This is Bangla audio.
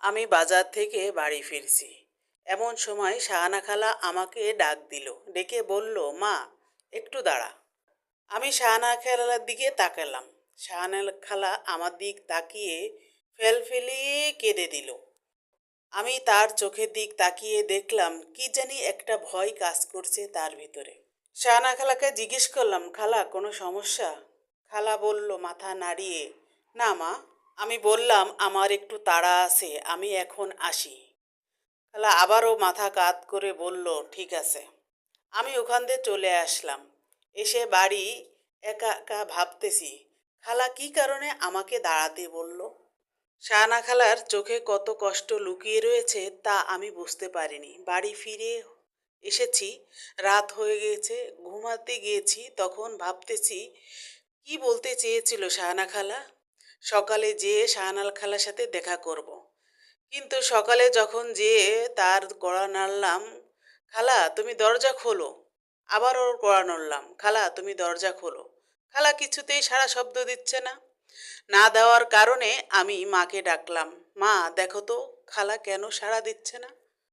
আমি বাজার থেকে বাড়ি ফিরছি। এমন সময় শাহানা খালা আমাকে ডাক দিল, ডেকে বলল, মা, একটু দাঁড়া। আমি শাহানা খালার দিকে তাকালাম। শাহানা খালা আমার দিক তাকিয়ে ফেলফেলিয়ে কেঁদে দিল। আমি তার চোখের দিক তাকিয়ে দেখলাম কি জানি একটা ভয় কাজ করছে তার ভিতরে। শাহানা খালাকে জিজ্ঞেস করলাম, খালা কোনো সমস্যা? খালা বলল মাথা নাড়িয়ে, না মা। আমি বললাম, আমার একটু তাড়া আছে, আমি এখন আসি। খালা আবারও মাথা কাত করে বলল, ঠিক আছে। আমি ওখান দিয়ে চলে আসলাম। এসে বাড়ি একা একা ভাবতেছি, খালা কি কারণে আমাকে দাঁড়াতে বলল। শাহানা খালার চোখে কত কষ্ট লুকিয়ে রয়েছে তা আমি বুঝতে পারিনি। বাড়ি ফিরে এসেছি, রাত হয়ে গেছে, ঘুমাতে গিয়েছি। তখন ভাবতেছি কি বলতে চেয়েছিল শাহানা খালা। সকালে যেয়ে শাহানা খালার সাথে দেখা করব। কিন্তু সকালে যখন যেয়ে তার কড়া নাড়লাম, খালা তুমি দরজা খোলো। আবার ওর কড়া নড়লাম, খালা তুমি দরজা খোলো। খালা কিছুতেই সাড়া শব্দ দিচ্ছে না। না দেওয়ার কারণে আমি মাকে ডাকলাম, মা দেখো তো খালা কেন সাড়া দিচ্ছে না।